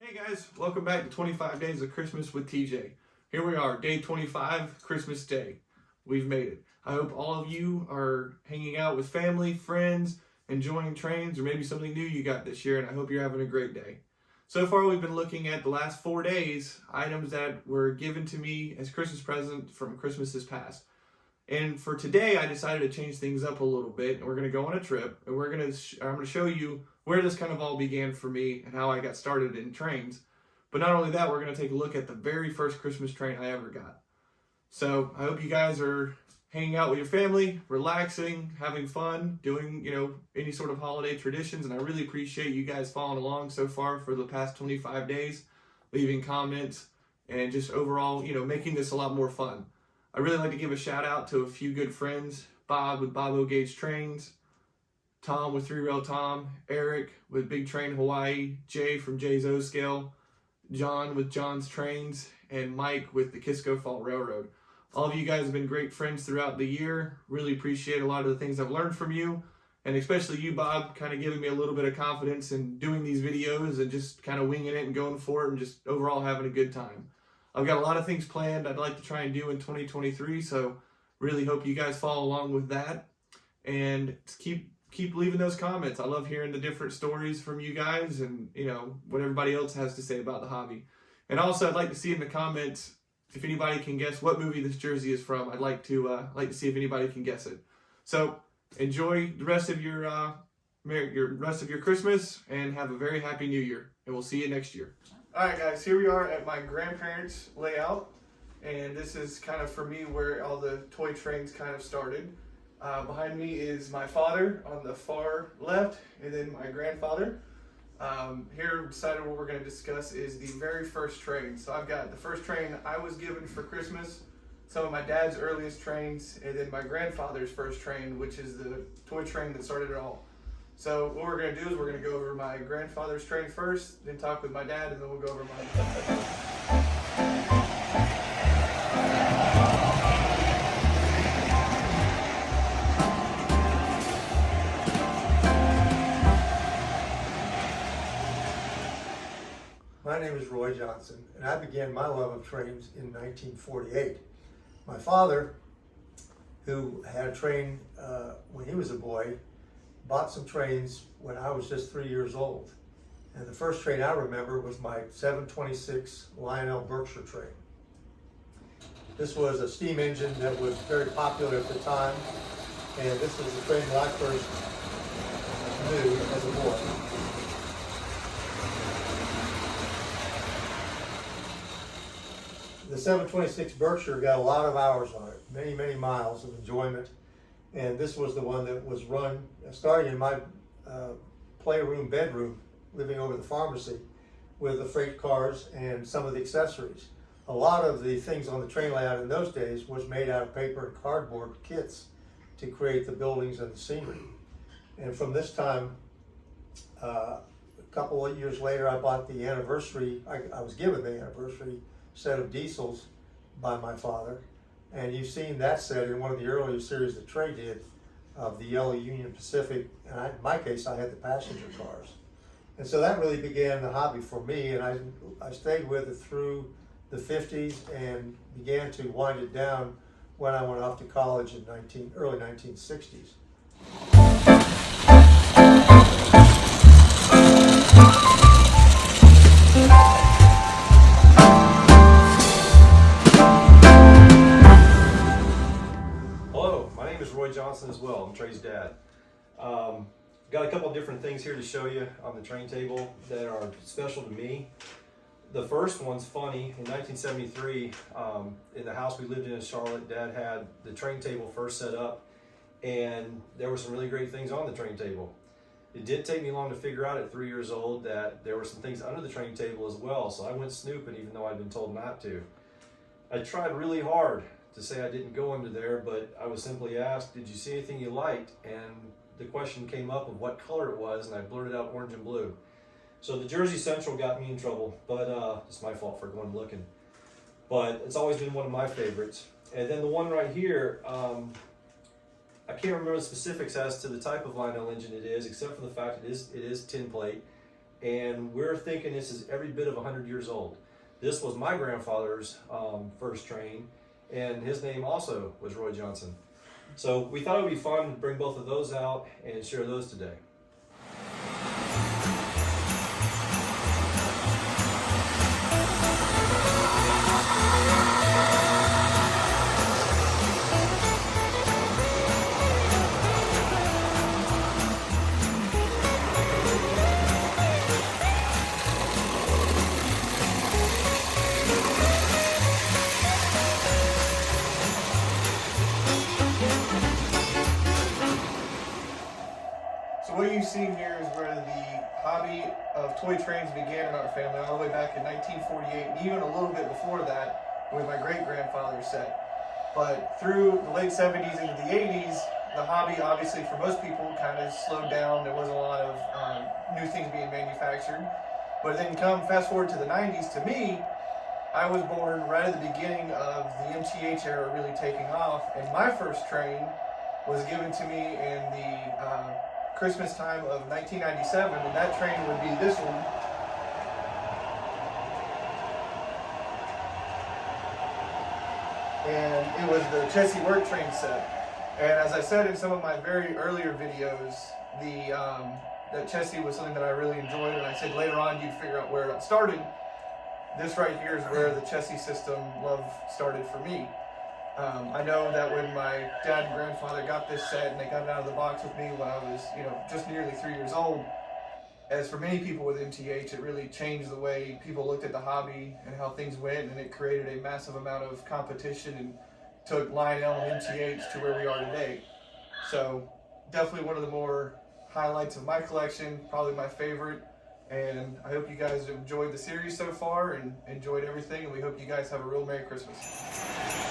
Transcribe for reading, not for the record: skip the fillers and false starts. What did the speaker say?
Hey guys, welcome back to 25 Days of Christmas with TJ. Here we are, day 25, Christmas Day. We've made it. I hope all of you are hanging out with family, friends, enjoying trains, or maybe something new you got this year, and I hope you're having a great day. So far, we've been looking at the last 4 days, items that were given to me as Christmas presents from Christmases past. And for today, I decided to change things up a little bit, and we're going to go on a trip, and I'm going to show you where this kind of all began for me and how I got started in trains. But not only that, we're going to take a look at the very first Christmas train I ever got. So I hope you guys are hanging out with your family, relaxing, having fun, doing, any sort of holiday traditions. And I really appreciate you guys following along so far for the past 25 days, leaving comments, and just overall, making this a lot more fun. I really like to give a shout out to a few good friends, Bob with Bob O'Gage Trains, Tom with 3 Rail Tom, Eric with Big Train Hawaii, Jay from Jay's O Scale, John with John's Trains, and Mike with the Kisco Fall Railroad. All of you guys have been great friends throughout the year. Really appreciate a lot of the things I've learned from you, and especially you, Bob, kind of giving me a little bit of confidence in doing these videos and just kind of winging it and going for it and just overall having a good time. I've got a lot of things planned I'd like to try and do in 2023, so really hope you guys follow along with that. And keep leaving those comments. I love hearing the different stories from you guys and, what everybody else has to say about the hobby. And also, I'd like to see in the comments if anybody can guess what movie this jersey is from. I'd like to see if anybody can guess it. So enjoy the rest of your rest of your Christmas and have a very happy New Year. And we'll see you next year. All right, guys, here we are at my grandparents' layout, and this is kind of for me where all the toy trains kind of started. Behind me is my father on the far left, and then my grandfather. Here beside what we're going to discuss is the very first train. So I've got the first train I was given for Christmas, some of my dad's earliest trains, and then my grandfather's first train, which is the toy train that started it all. So what we're going to do is we're going to go over my grandfather's train first, then talk with my dad, and then we'll go over mine. My name is Roy Johnson, and I began my love of trains in 1948. My father, who had a train when he was a boy, bought some trains when I was just 3 years old. And the first train I remember was my 726 Lionel Berkshire train. This was a steam engine that was very popular at the time, and this was the train that I first knew as a boy. The 726 Berkshire got a lot of hours on it, many, many miles of enjoyment. And this was the one that was run, starting in my playroom bedroom, living over the pharmacy, with the freight cars and some of the accessories. A lot of the things on the train layout in those days was made out of paper and cardboard kits to create the buildings and the scenery. And from this time, a couple of years later, I bought the anniversary, I was given the anniversary set of diesels by my father. And you've seen that set in one of the earlier series that Trey did of the yellow Union Pacific. And in my case, I had the passenger cars. And so that really began the hobby for me. And I stayed with it through the 50s and began to wind it down when I went off to college in early 1960s. Johnson as well. I'm Trey's dad. Got a couple of different things here to show you on the train table that are special to me. The first one's funny. In 1973, in the house we lived in Charlotte, Dad had the train table first set up, and there were some really great things on the train table. It did take me long to figure out at 3 years old that there were some things under the train table as well, so I went snooping even though I'd been told not to. I tried really hard to say I didn't go under there, but I was simply asked, did you see anything you liked? And the question came up of what color it was, and I blurted out orange and blue. So the Jersey Central got me in trouble, but it's my fault for going looking. But it's always been one of my favorites. And then the one right here, I can't remember the specifics as to the type of Lionel engine it is, except for the fact it is tin plate. and we're thinking this is every bit of 100 years old. This was my grandfather's first train, and his name also was Roy Johnson. So we thought it would be fun to bring both of those out and share those today. So what you've seen here is where the hobby of toy trains began in our family, all the way back in 1948, and even a little bit before that with my great-grandfather's set. But through the late 70s into the 80s, the hobby, obviously for most people, kind of slowed down. There wasn't a lot of new things being manufactured. But then fast forward to the 90s, to me, I was born right at the beginning of the MTH era really taking off, and my first train was given to me in the Christmas time of 1997, and that train would be this one. And it was the Chessie work train set. And as I said in some of my very earlier videos, that Chessie was something that I really enjoyed, and I said later on you'd figure out where it all started. This right here is where the Chessie system love started for me. I know that when my dad and grandfather got this set and they got it out of the box with me when I was, just nearly 3 years old, as for many people with MTH, it really changed the way people looked at the hobby and how things went, and it created a massive amount of competition and took Lionel and MTH to where we are today. So definitely one of the more highlights of my collection, probably my favorite, and I hope you guys have enjoyed the series so far and enjoyed everything, and we hope you guys have a real Merry Christmas.